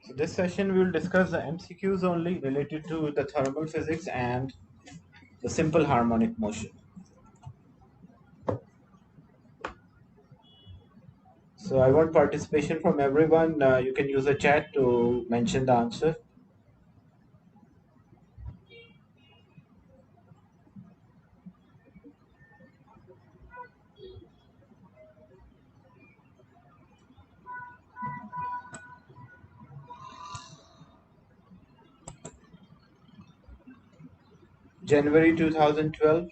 So this session we will discuss the MCQs only related to the thermal physics and the simple harmonic motion. So I want participation from everyone. You can use the chat to mention the answer. January 2012.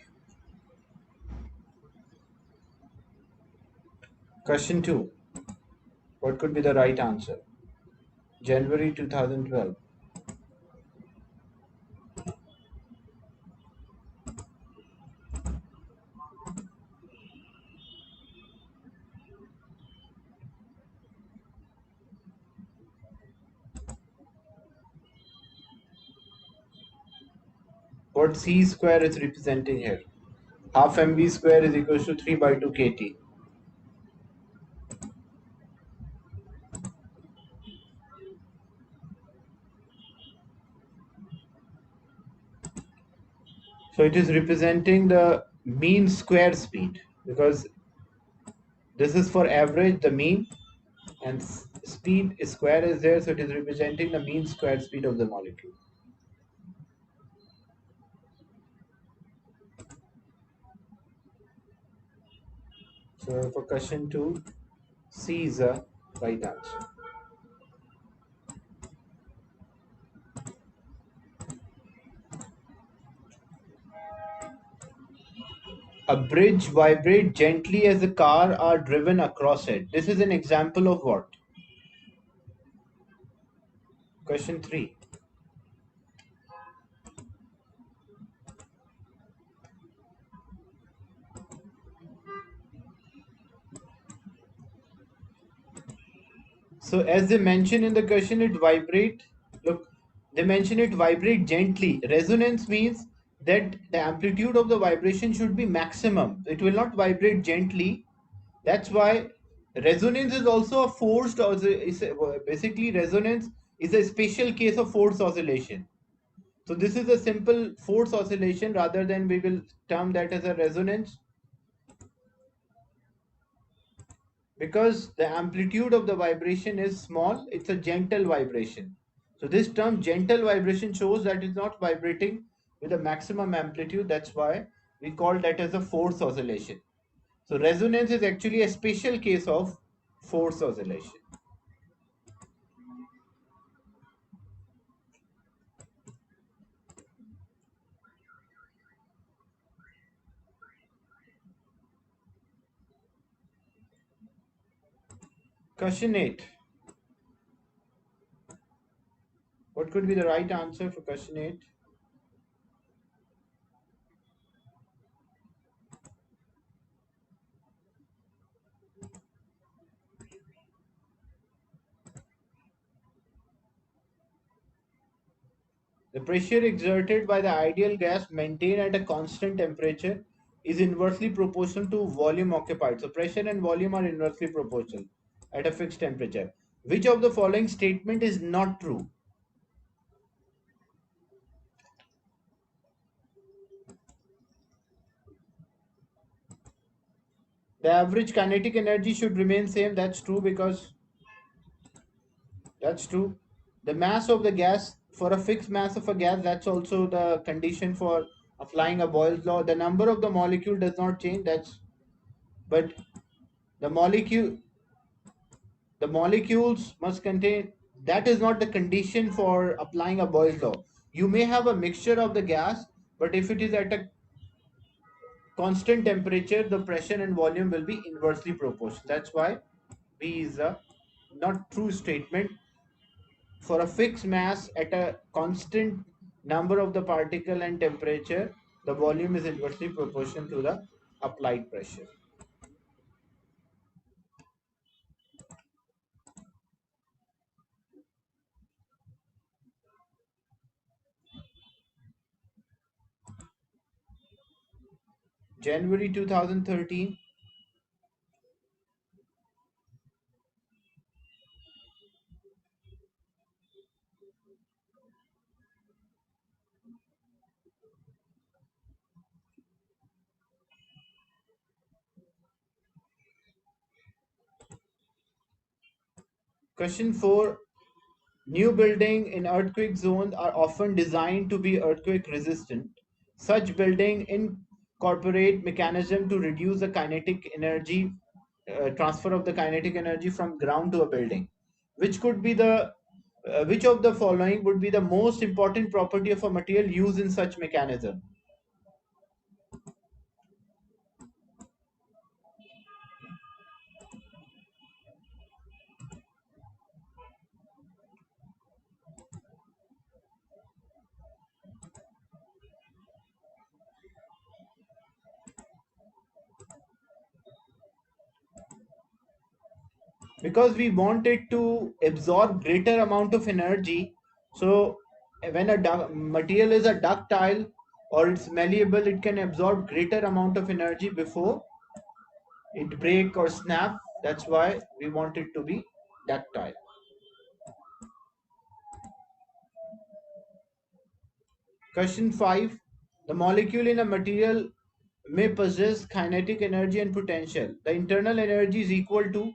Question 2. What could be the right answer? January 2012. What C square is representing here? Half mv square is equals to 3 by 2 kT. So it is representing the mean square speed, because this is for average, the mean, and speed square is there, so it is representing the mean square speed of the molecule. So for question 2, C is the right answer. A bridge vibrates gently as the car are driven across it. This is an example of what? Question 3. So as they mention in the question, it vibrate. Look, they mention it vibrate gently. Resonance means that the amplitude of the vibration should be maximum. It will not vibrate gently. That's why resonance is also a forced, or basically resonance is a special case of forced oscillation. So this is a simple force oscillation, rather than we will term that as a resonance, because the amplitude of the vibration is small. It's a gentle vibration. So this term gentle vibration shows that it's not vibrating with a maximum amplitude. That's why we call that as a force oscillation. So resonance is actually a special case of force oscillation. Question 8. What could be the right answer for question 8? The pressure exerted by the ideal gas maintained at a constant temperature is inversely proportional to volume occupied. So pressure and volume are inversely proportional at a fixed temperature. Which of the following statement is not true? The average kinetic energy should remain same. That's true, because that's true. The mass of the gas, for a fixed mass of a gas, that's also the condition for applying a Boyle's law. The number of the molecule does not change. That's but the molecules must contain, that is not the condition for applying a Boyle's law. You may have a mixture of the gas, but if it is at a constant temperature, the pressure and volume will be inversely proportional. That's why B is a not true statement. For a fixed mass at a constant number of the particle and temperature, the volume is inversely proportional to the applied pressure. January 2013. Question 4. New buildings in earthquake zones are often designed to be earthquake resistant. Such buildings incorporate mechanism to reduce the kinetic energy transfer of the kinetic energy from ground to a building. Which could be the which of the following would be the most important property of a material used in such mechanism? Because we want it to absorb greater amount of energy. So when a material is a ductile or it's malleable, it can absorb greater amount of energy before it break or snap. That's why we want it to be ductile. Question 5. The molecule in a material may possess kinetic energy and potential. The internal energy is equal to.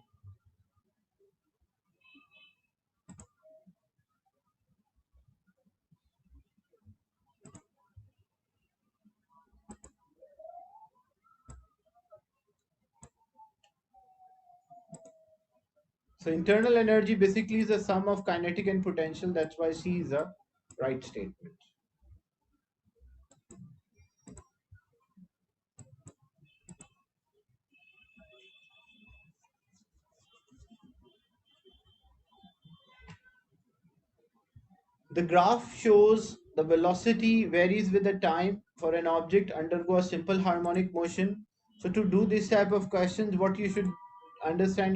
So internal energy basically is the sum of kinetic and potential. That's why C is a right statement. The graph shows the velocity varies with the time for an object undergo a simple harmonic motion. So to do this type of questions, what you should understand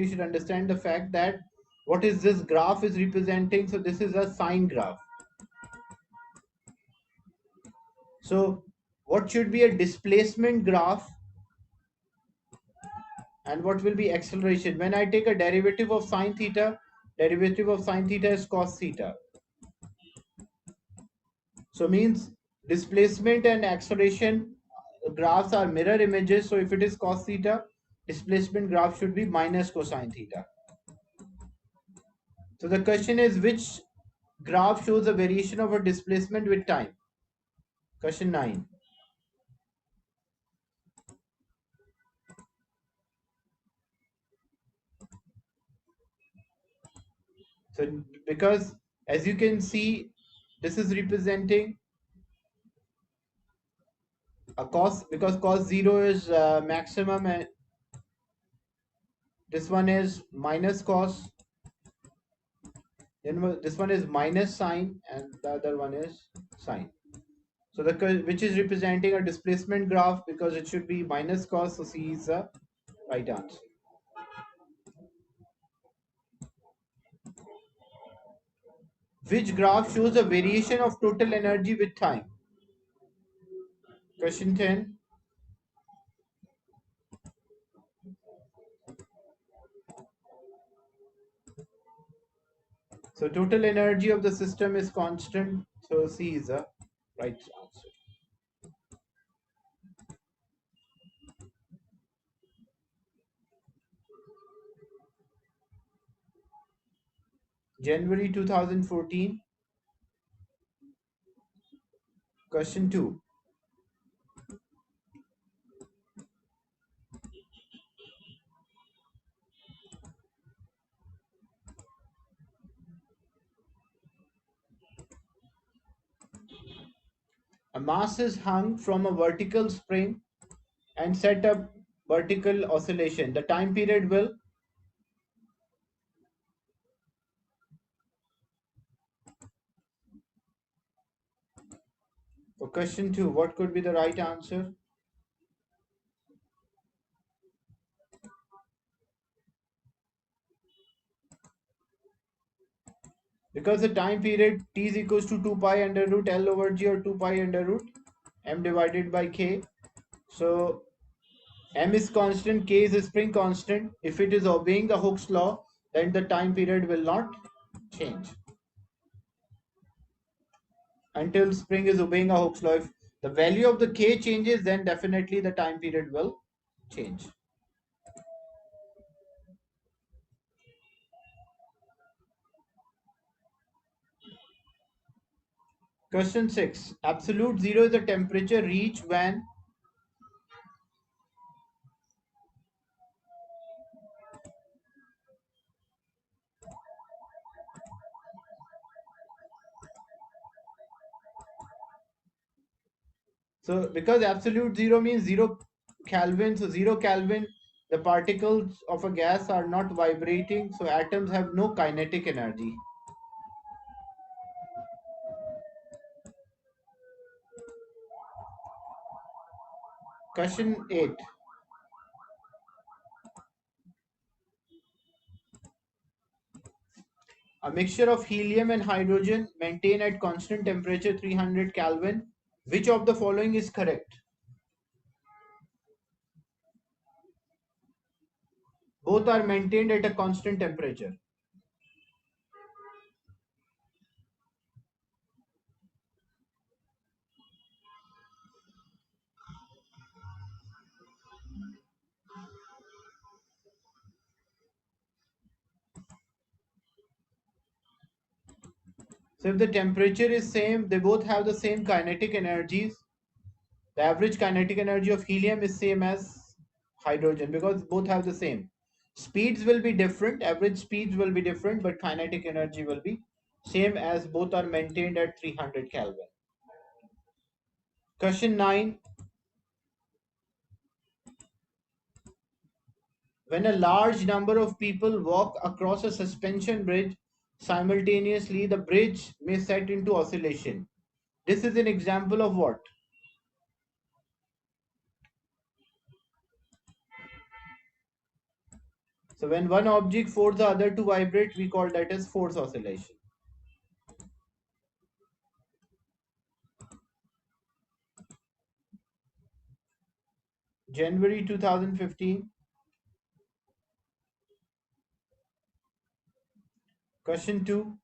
the fact that what is this graph is representing. So this is a sine graph. So what should be a displacement graph and what will be acceleration? When I take a derivative of sine theta, derivative of sine theta is cos theta. So means displacement and acceleration graphs are mirror images. So if it is cos theta, displacement graph should be minus cosine theta. So the question is, which graph shows a variation of a displacement with time? Question 9. So because as you can see, this is representing a cos, because cos 0 is maximum, and this one is minus cos, then this one is minus sine, and the other one is sine. So the which is representing a displacement graph because it should be minus cos, so C is the right answer. Which graph shows a variation of total energy with time? Question 10. So total energy of the system is constant, so C is the right answer. January 2014. Question 2. A mass is hung from a vertical spring and set up vertical oscillation. The time period will. For question 2, what could be the right answer? Because the time period t is equals to 2 pi under root L over G, or 2 pi under root m divided by k. So m is constant, k is a spring constant. If it is obeying the Hooke's law, then the time period will not change until spring is obeying a Hooke's law. If the value of the k changes, then definitely the time period will change. Question 6. Absolute zero is the temperature reached when. So because absolute zero means 0 Kelvin, so 0 Kelvin, the particles of a gas are not vibrating, so atoms have no kinetic energy. Question 8. A mixture of helium and hydrogen maintained at constant temperature 300 Kelvin. Which of the following is correct? Both are maintained at a constant temperature. So if the temperature is same, they both have the same kinetic energies. The average kinetic energy of helium is same as hydrogen because both have the same. Speeds will be different, average speeds will be different, but kinetic energy will be same as both are maintained at 300 Kelvin. Question 9. When a large number of people walk across a suspension bridge simultaneously, the bridge may set into oscillation. This is an example of what? So when one object forces the other to vibrate, we call that as force oscillation. January 2015. Question 2.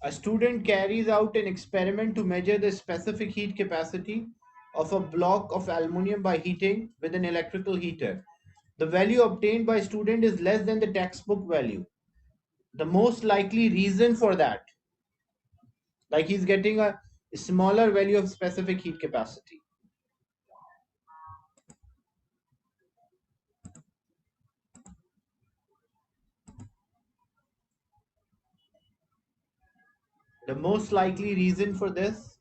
A student carries out an experiment to measure the specific heat capacity of a block of aluminium by heating with an electrical heater. The value obtained by student is less than the textbook value. The most likely reason for that, like he's getting a smaller value of specific heat capacity. The most likely reason for this,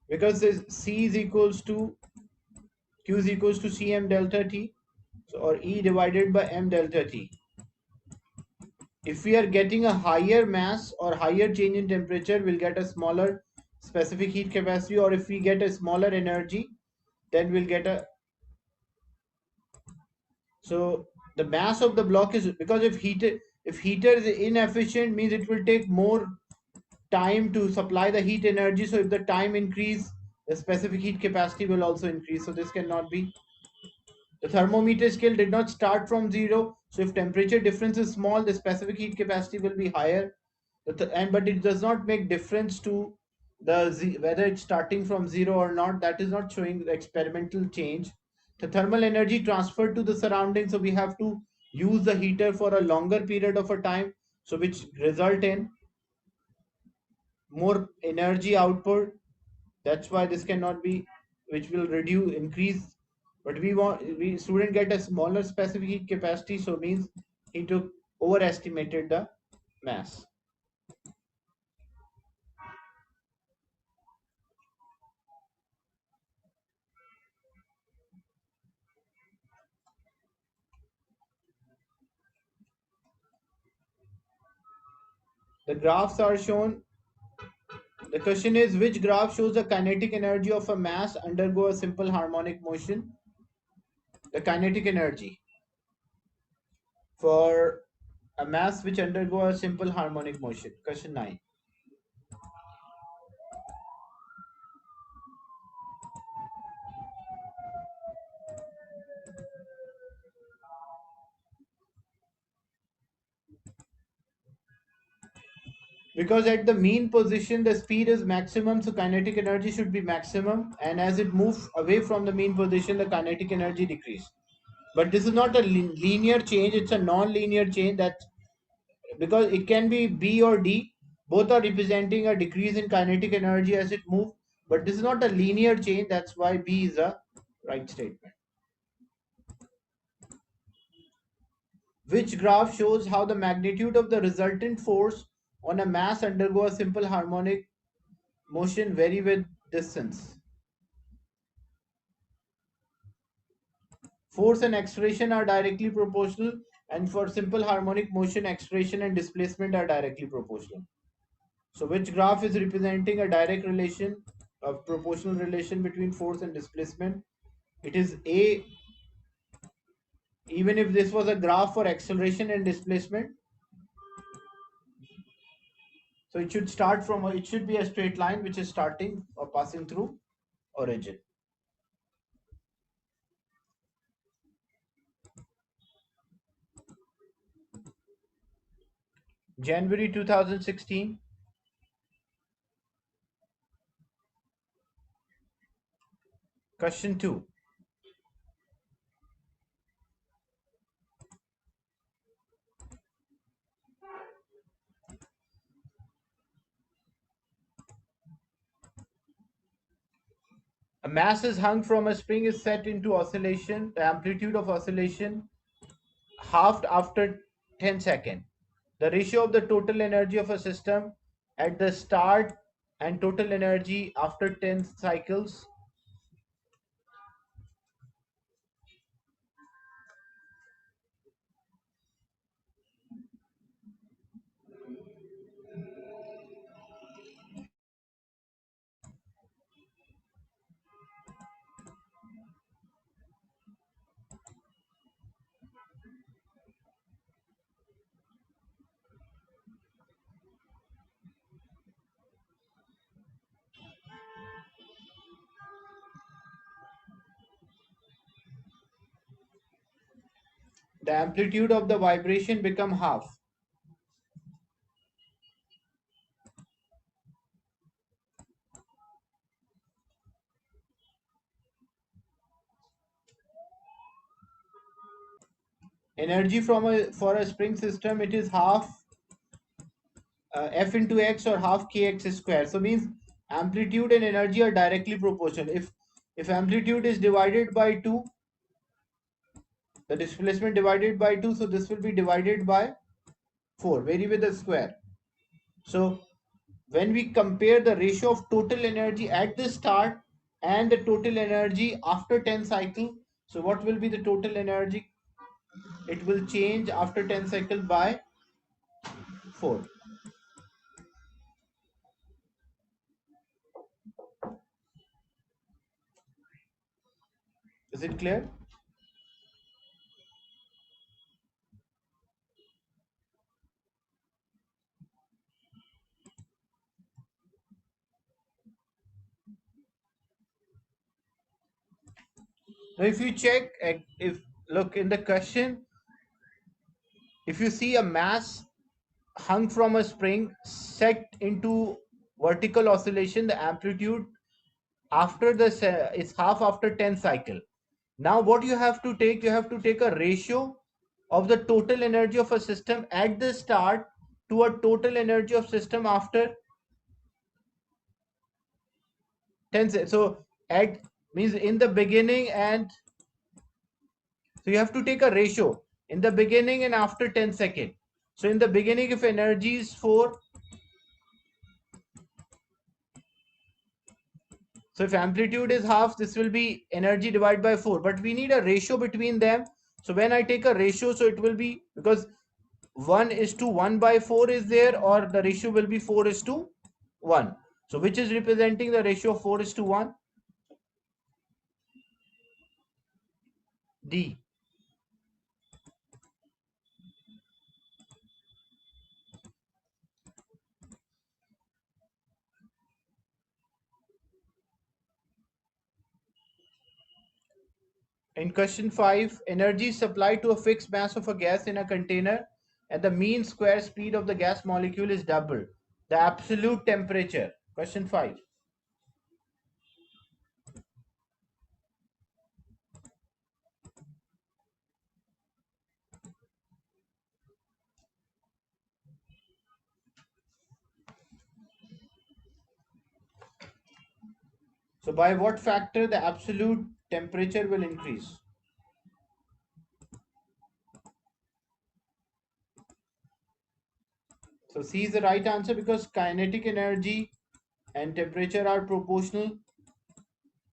because this C is equals to Q is equals to Cm delta T, so, or E divided by M delta T. If we are getting a higher mass or higher change in temperature, we'll get a smaller specific heat capacity, or if we get a smaller energy, then we'll get a. So the mass of the block is, because if heater is inefficient, means it will take more time to supply the heat energy. So if the time increase, the specific heat capacity will also increase. So this cannot be. The thermometer scale did not start from zero. So if temperature difference is small, the specific heat capacity will be higher. But it does not make difference to whether it's starting from zero or not. That is not showing the experimental change. The thermal energy transferred to the surroundings. So we have to use the heater for a longer period of a time. So which result in more energy output. That's why this cannot be, which will reduce increase. But we student get a smaller specific heat capacity, so means he took overestimated the mass. The graphs are shown. The question is, which graph shows the kinetic energy of a mass undergo a simple harmonic motion? The kinetic energy for a mass which undergo a simple harmonic motion. Question 9. Because at the mean position the speed is maximum, so kinetic energy should be maximum, and as it moves away from the mean position the kinetic energy decrease. But this is not a linear change, it's a non-linear change. That because it can be B or D, both are representing a decrease in kinetic energy as it moves, but this is not a linear change. That's why B is a right statement. Which graph shows how the magnitude of the resultant force on a mass undergo a simple harmonic motion vary with distance? Force and acceleration are directly proportional, and for simple harmonic motion, acceleration and displacement are directly proportional. So which graph is representing a direct relation, a proportional relation between force and displacement? It is A. Even if this was a graph for acceleration and displacement, so it should start from, it should be a straight line which is starting or passing through origin. January 2016. Question 2. A mass is hung from a spring is set into oscillation. The amplitude of oscillation halved after 10 seconds. The ratio of the total energy of a system at the start and total energy after 10 cycles. The amplitude of the vibration become half. Energy from a for a spring system, it is half F into x or half kx square. So means amplitude and energy are directly proportional. If amplitude is divided by 2, the displacement divided by 2, so this will be divided by 4, vary with the square. So when we compare the ratio of total energy at the start and the total energy after 10 cycle, so what will be the total energy? It will change after 10 cycle by 4. Is it clear? Now if you check, if look in the question, if you see a mass hung from a spring set into vertical oscillation, the amplitude after the is half after 10 cycle. Now what you have to take, you have to take a ratio of the total energy of a system at the start to a total energy of system after 10 so at means in the beginning, and so you have to take a ratio in the beginning and after 10 second. So in the beginning, if energy is 4, so if amplitude is half, this will be energy divided by 4. But we need a ratio between them. So when I take a ratio, so it will be, because 1 is to 1 by 4 is there, or the ratio will be 4 is to 1. So which is representing the ratio of 4 is to 1? D. In question 5, energy is supplied to a fixed mass of a gas in a container and the mean square speed of the gas molecule is doubled. The absolute temperature. Question 5. So by what factor the absolute temperature will increase? So C is the right answer because kinetic energy and temperature are proportional,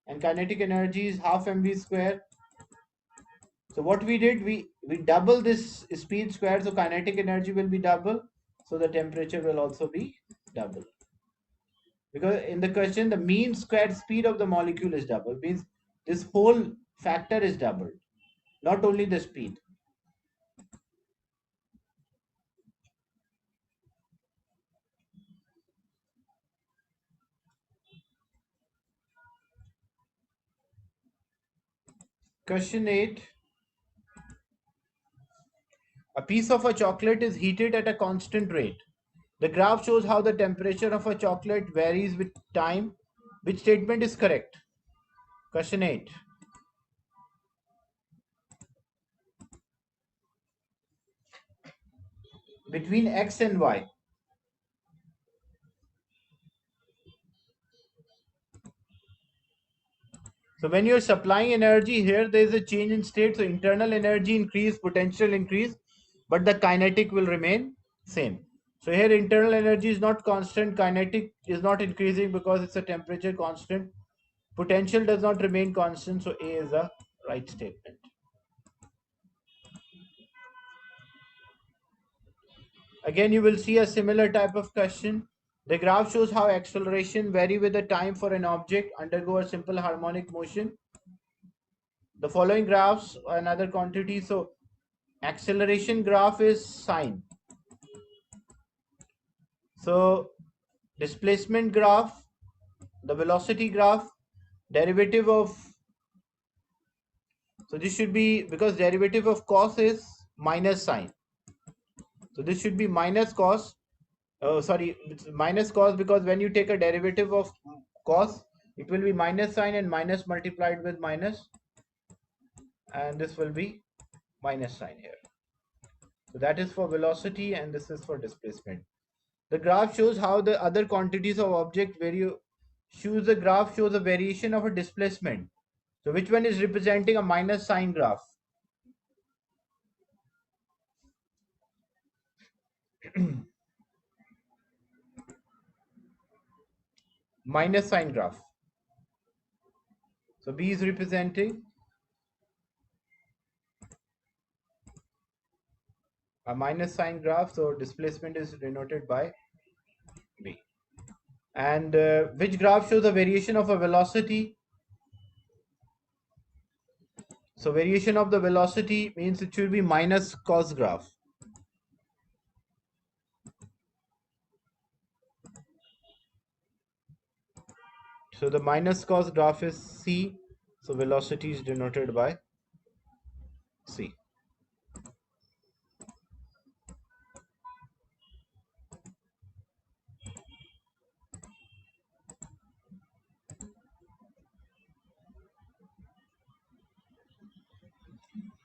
and kinetic energy is half mv square. So what we did, we double this speed square, so kinetic energy will be double, so the temperature will also be double. Because in the question, the mean square speed of the molecule is double, means this whole factor is doubled, not only the speed. Question 8. A piece of a chocolate is heated at a constant rate. The graph shows how the temperature of a chocolate varies with time. Which statement is correct? Question 8. Between X and Y. So when you're supplying energy here, there is a change in state. So internal energy increase, potential increase, but the kinetic will remain same. So here internal energy is not constant, kinetic is not increasing because it's a temperature constant. Potential does not remain constant, so A is the right statement. Again, you will see a similar type of question. The graph shows how acceleration vary with the time for an object undergo a simple harmonic motion. The following graphs are another quantity. So acceleration graph is sine. So displacement graph, the velocity graph, derivative of, so this should be, because derivative of cos is minus sine. So this should be minus cos. Oh, sorry, it's minus cos because when you take a derivative of cos, it will be minus sine and minus multiplied with minus, and this will be minus sine here. So that is for velocity and this is for displacement. The graph shows how the other quantities of object vary. Shows the graph shows a variation of a displacement. So which one is representing a minus sign graph? Minus sign graph. So B is representing a minus sign graph. So displacement is denoted by B. And which graph shows a variation of a velocity? So variation of the velocity means it should be minus cos graph. So the minus cos graph is C. So velocity is denoted by C.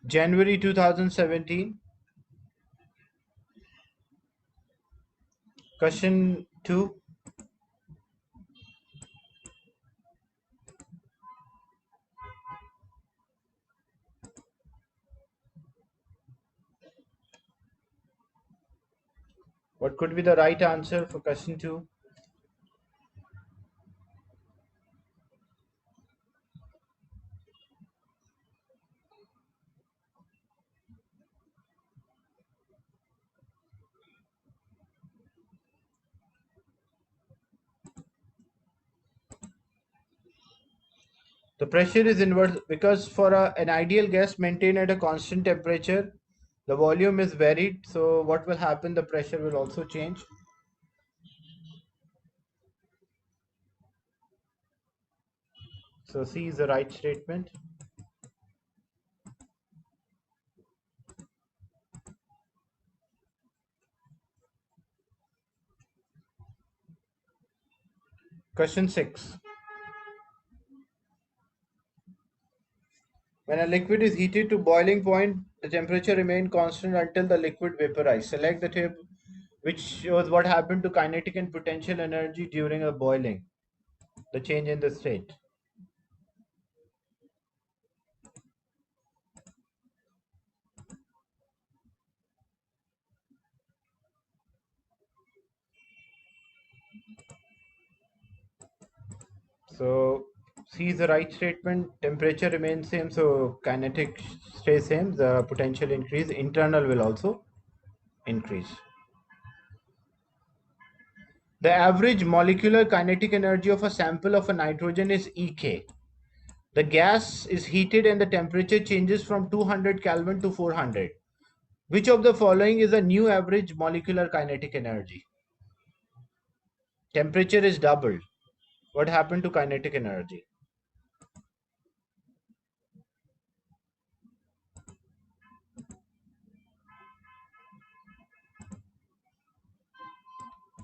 January 2017. Question 2. What could be the right answer for question 2? The pressure is inverse because for an ideal gas maintained at a constant temperature, the volume is varied. So what will happen? The pressure will also change. So C is the right statement. Question 6. When a liquid is heated to boiling point, the temperature remains constant until the liquid vaporizes. Select the table which shows what happened to kinetic and potential energy during a boiling, the change in the state. So C is the right statement. Temperature remains same, so kinetic stays same. The potential increase. Internal will also increase. The average molecular kinetic energy of a sample of a nitrogen is EK. The gas is heated and the temperature changes from 200 Kelvin to 400. Which of the following is a new average molecular kinetic energy? Temperature is doubled. What happened to kinetic energy?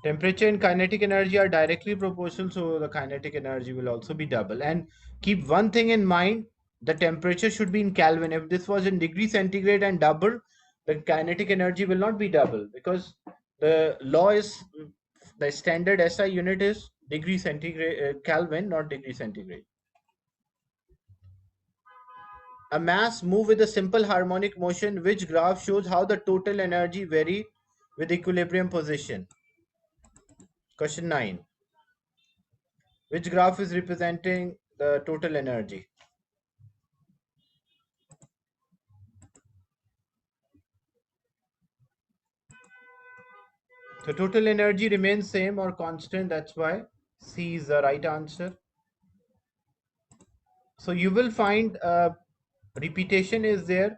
Temperature and kinetic energy are directly proportional, so the kinetic energy will also be double. And keep one thing in mind, the temperature should be in Kelvin. If this was in degree centigrade and double, the kinetic energy will not be double because the law is the standard SI unit is degree centigrade, Kelvin, not degree centigrade. A mass move with a simple harmonic motion, which graph shows how the total energy vary with equilibrium position. Question 9. Which graph is representing the total energy? The total energy remains same or constant. That's why C is the right answer. So you will find repetition is there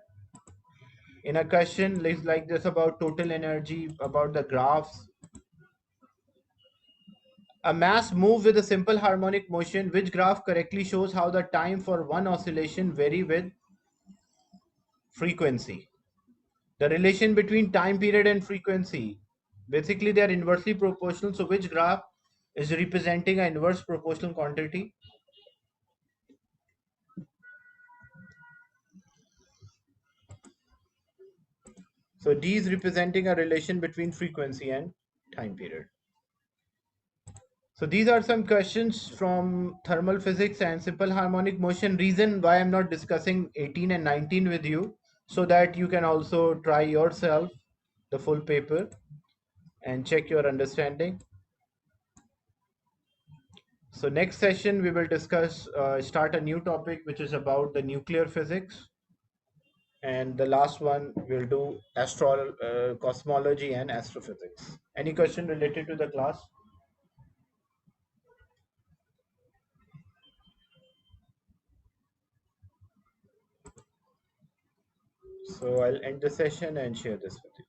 in a question like this about total energy, about the graphs. A mass moves with a simple harmonic motion. Which graph correctly shows how the time for one oscillation vary with frequency? The relation between time period and frequency, basically they are inversely proportional. So which graph is representing an inverse proportional quantity? So D is representing a relation between frequency and time period. So these are some questions from thermal physics and simple harmonic motion. Reason why I'm not discussing 18 and 19 with you, so that you can also try yourself the full paper and check your understanding. So next session we will discuss, start a new topic which is about the nuclear physics, and the last one we'll do cosmology and astrophysics. Any question related to the class? So I'll end the session and share this with you.